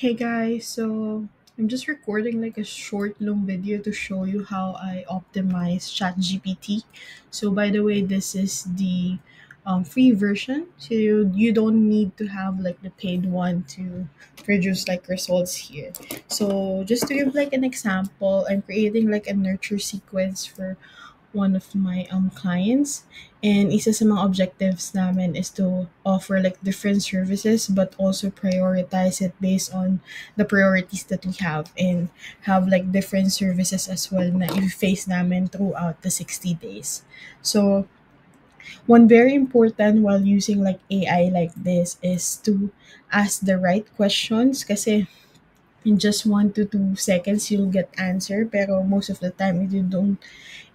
Hey guys, so I'm just recording like a short long video to show you how I optimize ChatGPT. So by the way, this is the free version. So you don't need to have like the paid one to produce like results here. So just to give like an example, I'm creating like a nurture sequence for one of my clients, and isa sa mga objectives namin is to offer like different services but also prioritize it based on the priorities that we have, and have like different services as well na i-face namin throughout the 60 days. So one very important while using like AI like this is to ask the right questions, kasi in just 1 to 2 seconds you'll get answer, pero most of the time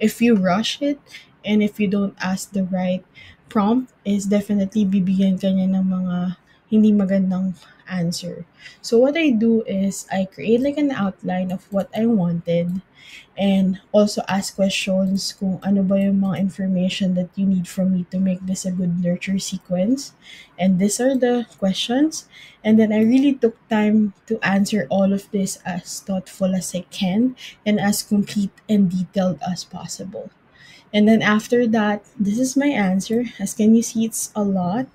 if you rush it and if you don't ask the right prompt, is definitely bibigyan ka niya ng mga hindi magandang answer. So what I do is I create like an outline of what I wanted, and also ask questions kung ano ba yung mga information that you need from me to make this a good nurture sequence. And these are the questions. And then I really took time to answer all of this as thoughtful as I can and as complete and detailed as possible. And then after that, this is my answer. As can you see, it's a lot.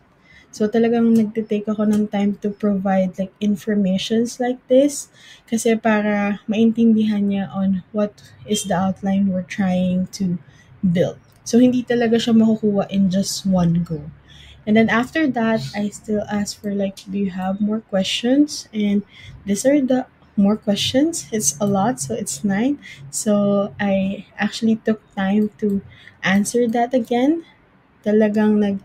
So talagang nagte-take ako ng time to provide like informations like this, kasi para maintindihan niya on what is the outline we're trying to build. So hindi talaga siya makukuha in just one go. And then after that, I still ask for like, do you have more questions? And these are the more questions. It's a lot, so it's nine. So I actually took time to answer that again. Talagang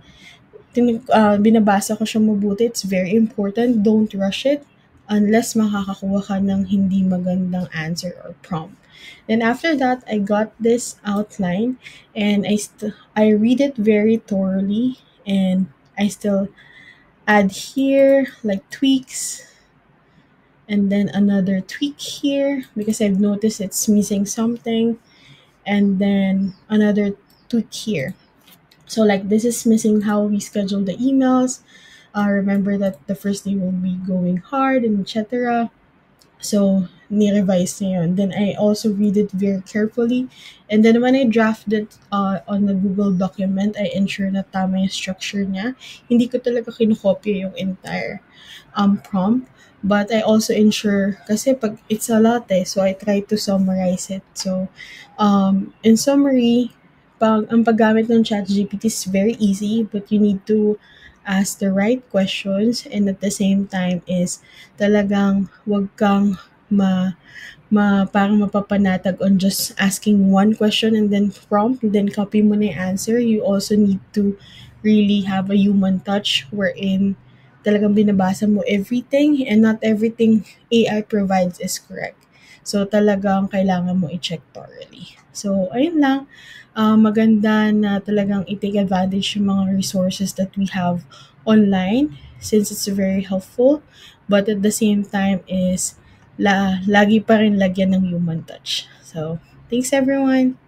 binabasa ko siya mabuti. It's very important. Don't rush it unless makakakuha ka ng hindi magandang answer or prompt. Then after that, I got this outline, and I read it very thoroughly, and I still add here like tweaks, and then another tweak here because I've noticed it's missing something, and then another tweak here. So like this is missing how we schedule the emails. Remember that the first day will be going hard and etc. So ni-revise niya yun. Then I also read it very carefully. And then when I draft it on the Google document, I ensure na tama yung structure niya. Hindi ko talaga kinokopya yung entire prompt. But I also ensure, kasi pag it's a lot so I try to summarize it. So in summary, ang paggamit ng ChatGPT is very easy, but you need to ask the right questions, and at the same time is talagang wag kang parang mapapanatag on just asking one question and then prompt, then copy mo na yung answer. You also need to really have a human touch wherein talagang binabasa mo everything, and not everything AI provides is correct. So talagang kailangan mo i-check thoroughly. So ayun lang, maganda na talagang i-take advantage yung mga resources that we have online, since it's very helpful, but at the same time is lagi pa rin lagyan ng human touch. So, thanks everyone!